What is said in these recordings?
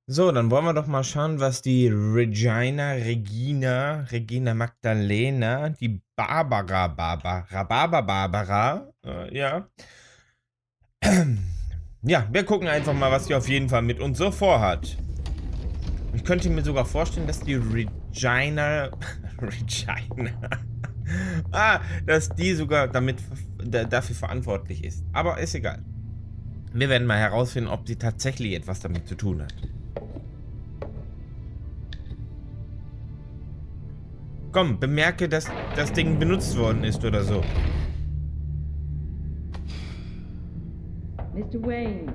So, dann wollen wir doch mal schauen, was die Regina Magdalena, die Barbara, ja. Ja, wir gucken einfach mal, was die auf jeden Fall mit uns so vorhat. Ich könnte mir sogar vorstellen, dass die Regina, dass die sogar dafür verantwortlich ist. Aber ist egal. Wir werden mal herausfinden, ob sie tatsächlich etwas damit zu tun hat. Komm, bemerke, dass das Ding benutzt worden ist oder so. Mr. Wayne.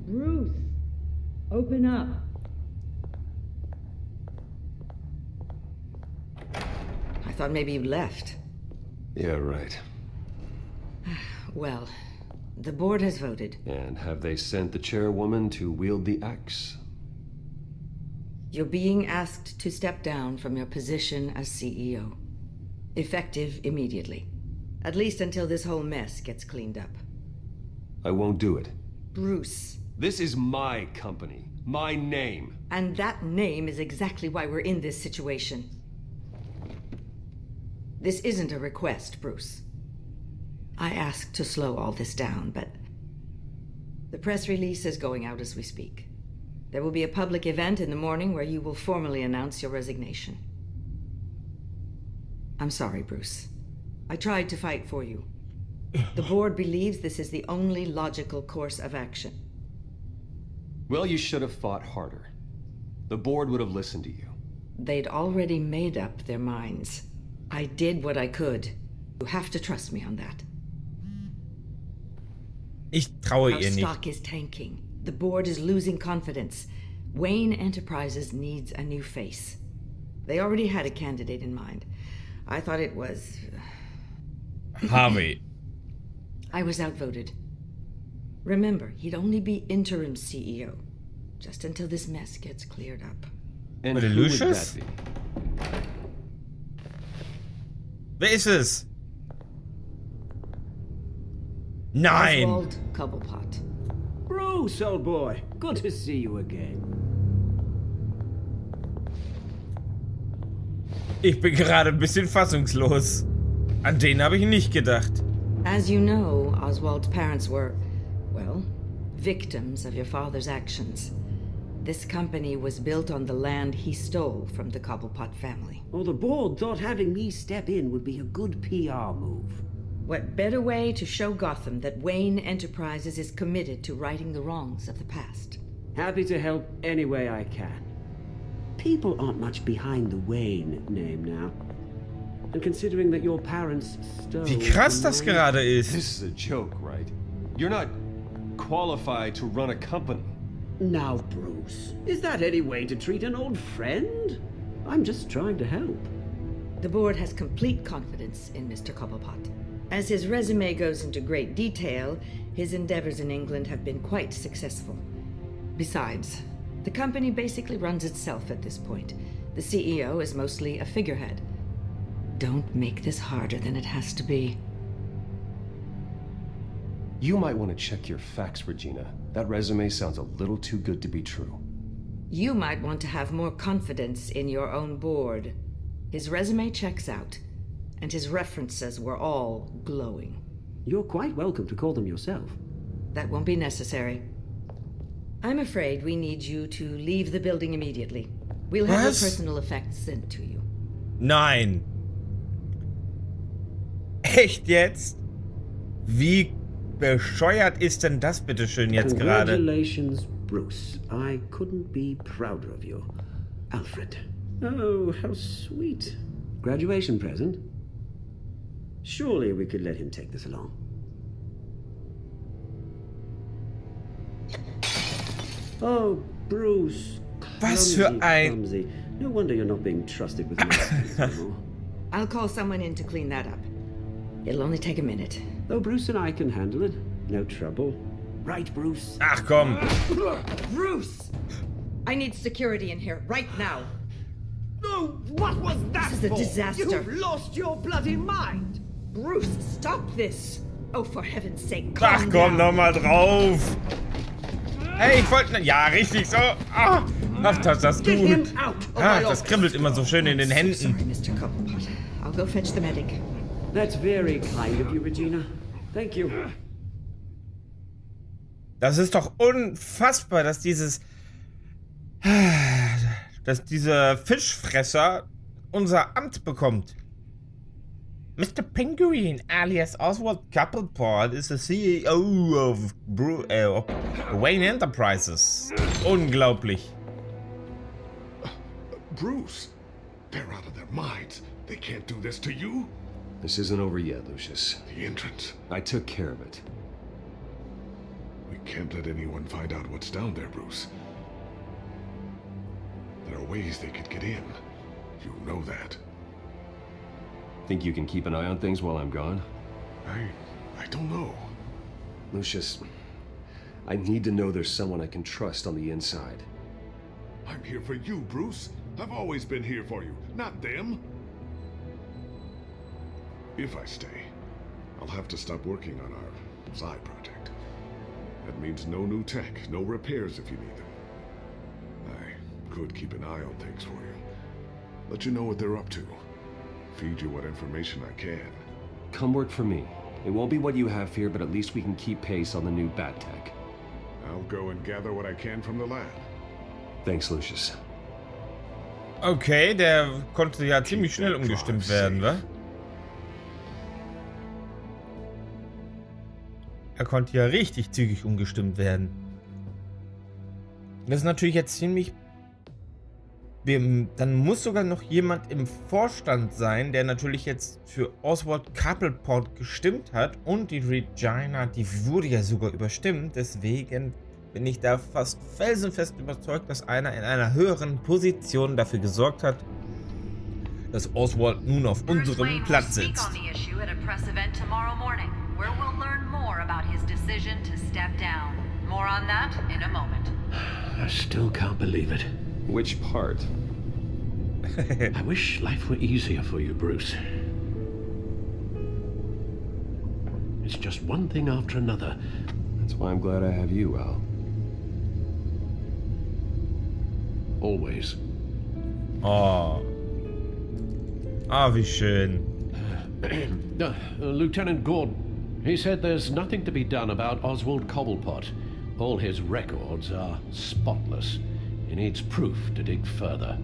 Bruce. Open up. I thought maybe you left. Yeah, right. Well, the board has voted. And have they sent the chairwoman to wield the axe? You're being asked to step down from your position as CEO. Effective immediately. At least until this whole mess gets cleaned up. I won't do it. Bruce. This is my company. My name. And that name is exactly why we're in this situation. This isn't a request, Bruce. I asked to slow all this down, but the press release is going out as we speak. There will be a public event in the morning where you will formally announce your resignation. I'm sorry, Bruce. I tried to fight for you. The board believes this is the only logical course of action. Well, you should have fought harder. The board would have listened to you. They'd already made up their minds. I did what I could. You have to trust me on that. Ich traue Our ihr nicht. stock is tanking. The board is losing confidence. Wayne Enterprises needs a new face. They already had a candidate in mind. I thought it was... Harvey. I was outvoted. Remember, he'd only be interim CEO. Just until this mess gets cleared up. And Oder who would Lucius? that be? Wer ist es? Nein! Oswald Cobblepot. Bruce, old boy. Good to see you again. Ich bin gerade ein bisschen fassungslos. An den habe ich nicht gedacht. As you know, Oswald's parents were, well, victims of your father's actions. This company was built on the land he stole from the Cobblepot family. Well, the board thought having me step in would be a good PR move. What better way to show Gotham that Wayne Enterprises is committed to righting the wrongs of the past? Happy to help any way I can. People aren't much behind the Wayne name now. And considering that your parents stole... Wie krass das gerade ist. This is a joke, right? You're not qualified to run a company. Now, Bruce, is that any way to treat an old friend? I'm just trying to help. The board has complete confidence in Mr. Cobblepot. As his resume goes into great detail, his endeavors in England have been quite successful. Besides, the company basically runs itself at this point. The CEO is mostly a figurehead. Don't make this harder than it has to be. You might want to check your facts, Regina. That resume sounds a little too good to be true. You might want to have more confidence in your own board. His resume checks out, and his references were all glowing. You're quite welcome to call them yourself. That won't be necessary. I'm afraid we need you to leave the building immediately. We'll have Was? your personal effects sent to you. Nein. Echt jetzt? Wie bescheuert ist denn das bitteschön jetzt gerade? Congratulations, Bruce. I couldn't be prouder of you. Alfred. Oh, how sweet. Graduation present? Surely we could let him take this along. Oh, Bruce. Was für Clumsy, ein... clumsy. No wonder you're not being trusted with things anymore. I'll call someone in to clean that up. It'll only take a minute. Though Bruce and I can handle it. No trouble. Right, Bruce? Ach komm. Bruce! I need security in here right now. No, what was that This is a for? disaster. You've lost your bloody mind. Bruce, stop this! Oh, for heaven's sake, Ach calm komm, down. nochmal drauf. Hey, ich wollte... Ja, richtig so. Ah, das Get him gut. out of Ah, my das office. kribbelt immer so schön in den Sorry, Händen. Mr. Cobblepot. I'll go fetch the medic. That's very kind of you, Regina. Thank you. Das ist doch unfassbar, dass dieser Fischfresser unser Amt bekommt. Mr. Penguin, alias Oswald Cobblepot, is the CEO of Wayne Enterprises. Unglaublich. Bruce, they're out of their minds. They can't do this to you. This isn't over yet, Lucius. The entrance. I took care of it. We can't let anyone find out what's down there, Bruce. There are ways they could get in. You know that. Think you can keep an eye on things while I'm gone? I don't know. Lucius, I need to know there's someone I can trust on the inside. I'm here for you, Bruce. I've always been here for you, not them. If I stay, I'll have to stop working on our side project. That means no new tech, no repairs if you need them. I could keep an eye on things for you. Let you know what they're up to. Feed you what information I can. Come work for me. It won't be what you have here, but at least we can keep pace on the new bat tech. I'll go and gather what I can from the lab. Thanks, Lucius. Okay, der konnte ja ziemlich schnell umgestimmt werden, wa? Er konnte ja richtig zügig umgestimmt werden. Das ist natürlich jetzt ziemlich... Dann muss sogar noch jemand im Vorstand sein, der natürlich jetzt für Oswald Cobblepot gestimmt hat. Und die Regina, die wurde ja sogar überstimmt. Deswegen bin ich da fast felsenfest überzeugt, dass einer in einer höheren Position dafür gesorgt hat, dass Oswald nun auf unserem Platz sitzt. I still can't believe it. Which part? I wish life were easier for you, Bruce. It's just one thing after another. That's why I'm glad I have you, Al. Always. Oh. Ah, wie schön. Lieutenant Gordon, he said there's nothing to be done about Oswald Cobblepot. All his records are spotless. He needs proof to dig further.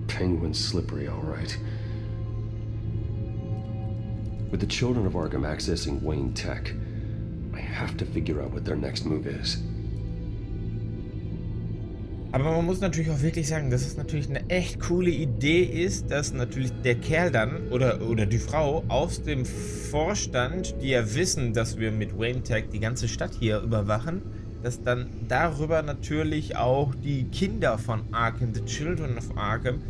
Penguin's slippery, all right. With the children of Arkham accessing Wayne Tech, I have to figure out what their next move is. Aber man muss natürlich auch wirklich sagen, dass es natürlich eine echt coole Idee ist, dass natürlich der Kerl dann oder die Frau aus dem Vorstand, die ja wissen, dass wir mit Wayne Tech die ganze Stadt hier überwachen, dass dann darüber natürlich auch die Kinder von Arkham, the Children of Arkham,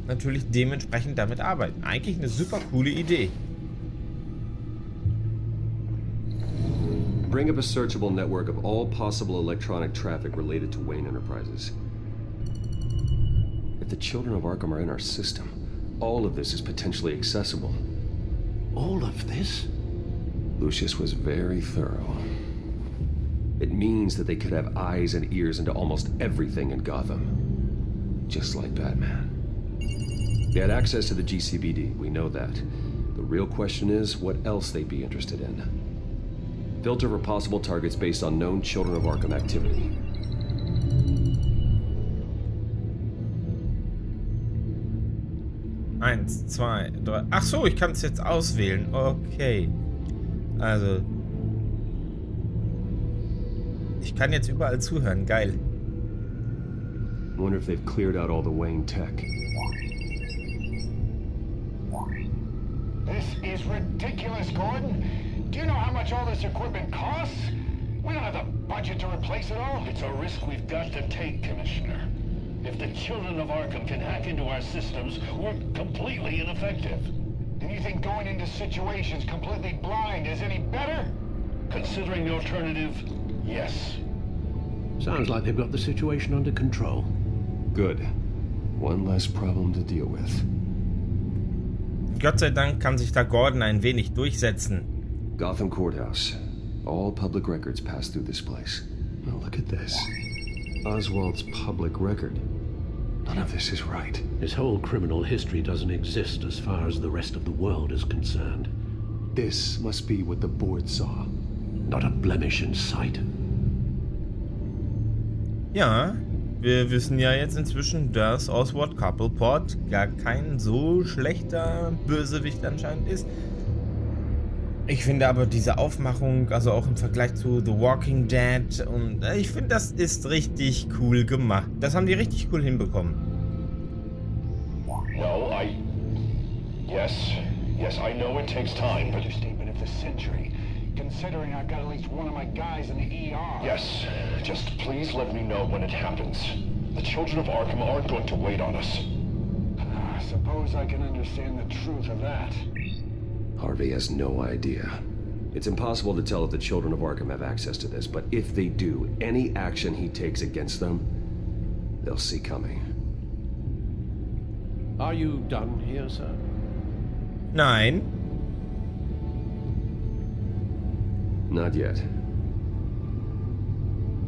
natürlich dementsprechend damit arbeiten. Eigentlich eine super coole Idee. Bring up a searchable network of all possible electronic traffic related to Wayne Enterprises. If the children of Arkham are in our system, all of this is potentially accessible. All of this? Lucius was very thorough. It means that they could have eyes and ears into almost everything in Gotham. Just like Batman. They had access to the GCPD, we know that. The real question is what else they'd be interested in. Filter for possible targets based on known Children of Arkham activity. Eins, zwei, drei. Ach so, ich kann es jetzt auswählen. Okay. Also. Ich kann jetzt überall zuhören. Geil. Wonder if they've cleared out all the Wayne tech. This is ridiculous, Gordon. Do you know how much all this equipment costs? We don't have the budget to replace it all. It's a risk we've got to take, Commissioner. If the children of Arkham can hack into our systems, we're completely ineffective. And you think going into situations completely blind is any better? Considering the alternative, yes. Sounds like they've got the situation under control. Good. One less problem to deal with. Gott sei Dank kann sich da Gordon ein wenig durchsetzen. Gotham Courthouse. All public records pass through this place. Oh, look at this. Oswald's public record. None of this is right. His whole criminal history doesn't exist as far as the rest of the world is concerned. This must be what the board saw. Not a blemish in sight. Ja, wir wissen ja jetzt inzwischen, dass Oswald Cobblepot gar kein so schlechter Bösewicht anscheinend ist. Ich finde aber diese Aufmachung, also auch im Vergleich zu The Walking Dead, und ich finde, das ist richtig cool gemacht. Das haben die richtig cool hinbekommen. No, Yes, I know it takes time, but... Understatement of the century. Considering I've got at least one of my guys in the ER. Yes, just please let me know when it happens. The children of Arkham aren't going to wait on us. I suppose I can understand the truth of that. Harvey has no idea. It's impossible to tell if the children of Arkham have access to this, but if they do, any action he takes against them, they'll see coming. Are you done here, sir? Nein. Not yet.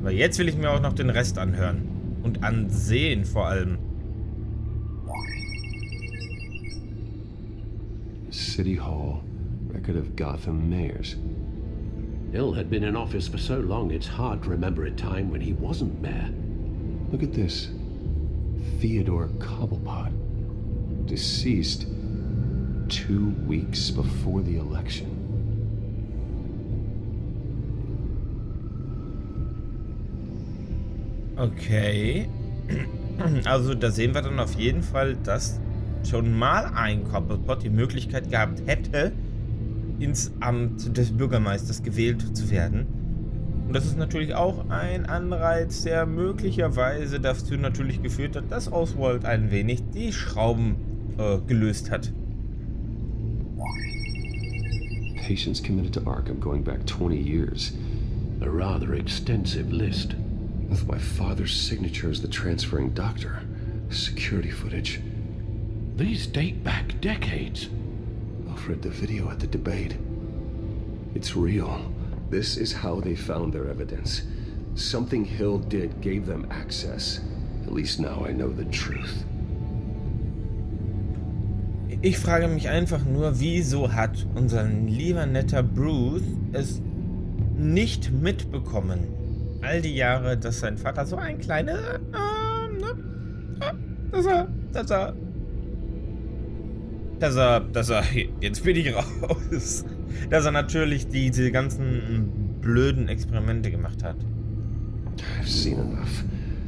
Aber jetzt will ich mir auch noch den Rest anhören. Und ansehen vor allem. City Hall, record of Gotham mayors. Hill had been in office for so long it's hard to remember a time when he wasn't mayor. Look at this. Theodore Cobblepot. Deceased 2 weeks before the election. Okay. Also da sehen wir dann auf jeden Fall, dass schon mal ein Cobblepot die Möglichkeit gehabt hätte, ins Amt des Bürgermeisters gewählt zu werden. Und das ist natürlich auch ein Anreiz, der möglicherweise dazu natürlich geführt hat, dass Oswald ein wenig die Schrauben gelöst hat. Patients committed to Arkham going back 20 years. A rather extensive list. With my father's signature as the transferring doctor. Security footage. These date back decades. Alfred, the video at the debate. It's real. This is how they found their evidence. Something Hill did gave them access. At least now I know the truth. Ich frage mich einfach nur, wieso hat unser lieber netter Bruce es nicht mitbekommen, all die Jahre, dass sein Vater so ein kleiner, dass er, jetzt bin ich raus, dass er natürlich diese ganzen blöden Experimente gemacht hat. I've seen enough.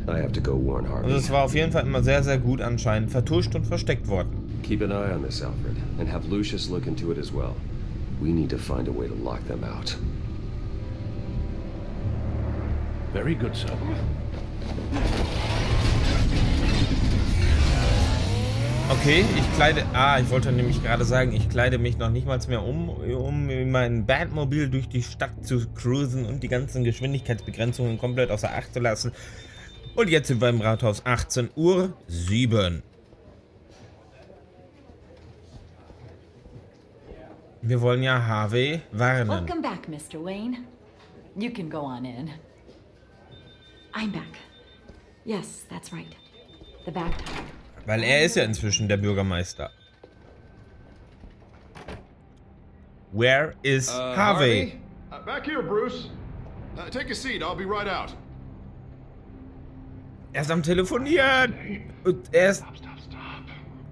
I have to go warn Harvey. Also es war auf jeden Fall immer sehr, sehr gut anscheinend vertuscht und versteckt worden. Keep an eye on this, Alfred, and have Lucius look into it as well. We need to find a way to lock them out. Very good, sir. Okay, ich wollte nämlich gerade sagen, ich kleide mich noch nicht mal mehr um in mein Batmobil durch die Stadt zu cruisen und die ganzen Geschwindigkeitsbegrenzungen komplett außer Acht zu lassen. Und jetzt sind wir im Rathaus, 18:07 Uhr. Wir wollen ja Harvey warnen. Welcome back, Mr. Wayne. You can go on in. I'm back. Yes, that's right. The back time. Weil er ist ja inzwischen der Bürgermeister. Where is Harvey? Back here, Bruce. Take a seat. I'll be right out. Er ist am Telefonieren. Und er ist... Stop.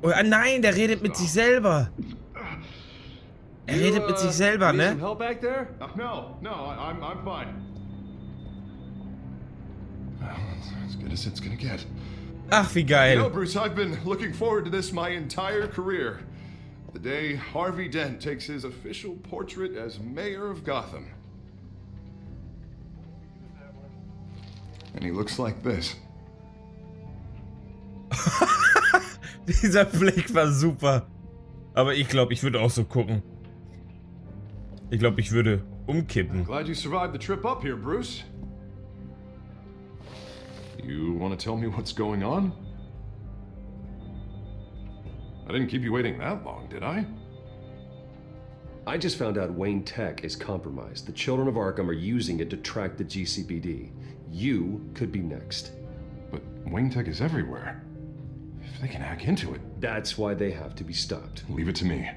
Oh, nein, der redet mit sich selber. Er redet mit sich selber, ne? No, I'm fine. Well, that's as good as it's gonna get. Ach, wie geil. You know, Bruce, I've been looking forward to this my entire career. The day Harvey Dent takes his official portrait as mayor of Gotham. And he looks like this. Dieser Blick war super. Aber ich glaube, ich würde auch so gucken. Ich glaube, ich würde umkippen. Glad you survived the trip up here, Bruce. You want to tell me what's going on? I didn't keep you waiting that long, did I? I just found out Wayne Tech is compromised. The children of Arkham are using it to track the GCPD. You could be next. But Wayne Tech is everywhere. If they can hack into it... That's why they have to be stopped. Leave it to me.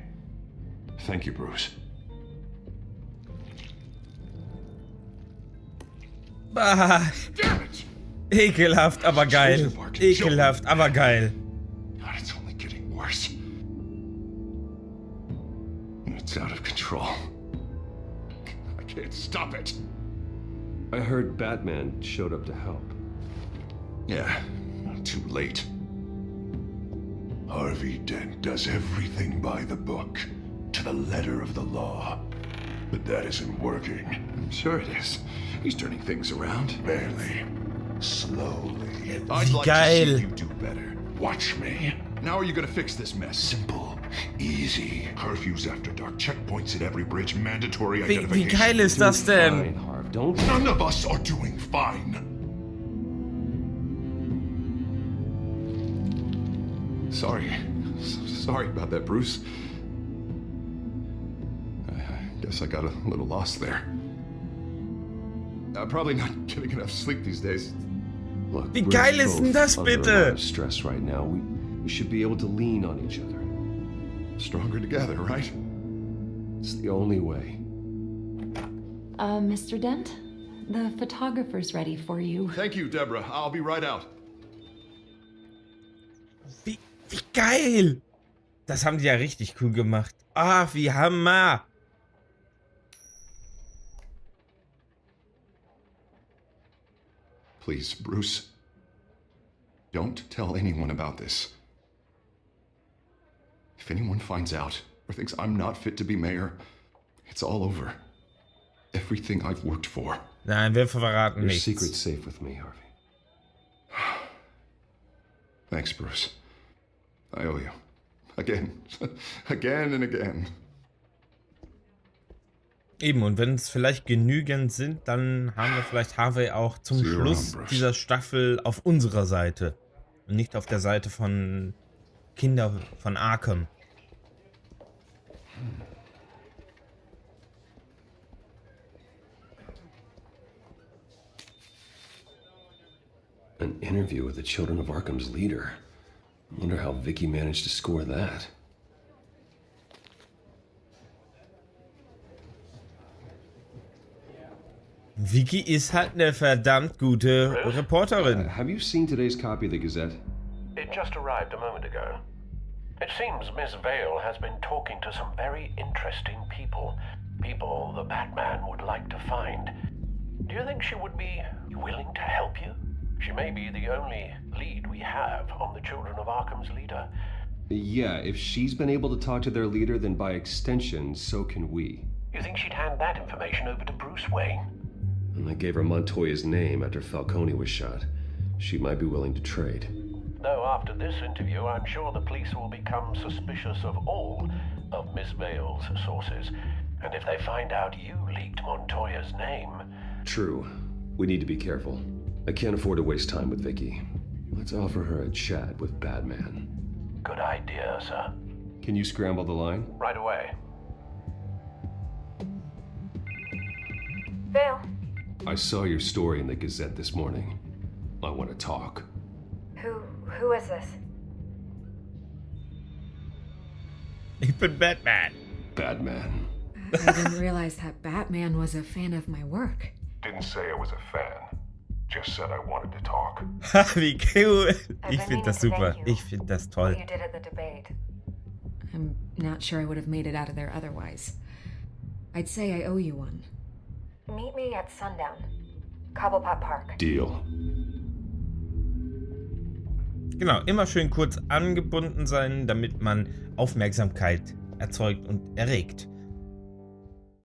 Thank you, Bruce. Bah, Damn it! ekelhaft, aber geil. Ekelhaft, aber geil. God, it's only getting worse. It's out of control. I can't stop it. I heard Batman showed up to help. Yeah, too late. Harvey Dent does everything by the book, to the letter of the law. But that isn't working. I'm sure it is. He's turning things around. Barely. Slowly. I'd like to see you do better. Watch me. Now are you gonna fix this mess? Simple. Easy. Curfews after dark. Checkpoints at every bridge. Mandatory identification. Wie geil ist das denn? Fine, Harv. Don't... None of us are doing fine. Sorry. Sorry about that, Bruce. I guess I got a little lost there. I'm probably not getting enough sleep these days. Look, Wie we're geil ist denn both das under a bitte? lot of stress right now. We should be able to lean on each other. Stronger together, right? It's the only way. Mr. Dent? The photographer's ready for you. Thank you, Deborah. I'll be right out. Wie geil. Das haben die ja richtig cool gemacht. Ah, wie Hammer. Please, Bruce. Don't tell anyone about this. If anyone finds out or thinks I'm not fit to be mayor, it's all over. Everything I've worked for. Nein, wir verraten Your nichts. secret's safe with me, Harvey. Thanks, Bruce. I owe you. Again. Again and again. Eben, und wenn es vielleicht genügend sind, dann haben wir vielleicht Harvey auch zum Schluss dieser Staffel auf unserer Seite. Und nicht auf der Seite von Kinder von Arkham. An interview with the Children of Arkham's leader. I wonder how Vicky managed to score that. Vicky ist halt eine verdammt gute Reporterin. Have you seen today's copy of the Gazette? It just arrived a moment ago. It seems Miss Vale has been talking to some very interesting people. People the Batman would like to find. Do you think she would be willing to help you? She may be the only lead we have on the Children of Arkham's leader. Yeah, if she's been able to talk to their leader, then by extension, so can we. You think she'd hand that information over to Bruce Wayne? And I gave her Montoya's name after Falcone was shot. She might be willing to trade. Though after this interview, I'm sure the police will become suspicious of all of Miss Vale's sources. And if they find out you leaked Montoya's name... True. We need to be careful. I can't afford to waste time with Vicky. Let's offer her a chat with Batman. Good idea, sir. Can you scramble the line? Right away. Vale. I saw your story in the Gazette this morning. I want to talk. Who is this? Ich bin Batman. Batman. I didn't realize that Batman was a fan of my work. Didn't say I was a fan. Just said I wanted to talk. Wie cool. I've Ich been finde das meaning to super. thank you Ich finde das for toll. what you did at the debate. I'm not sure I would have made it out of there otherwise. I'd say I owe you one. Meet me at sundown. Cobblepot Park. Deal. Genau, immer schön kurz angebunden sein, damit man Aufmerksamkeit erzeugt und erregt.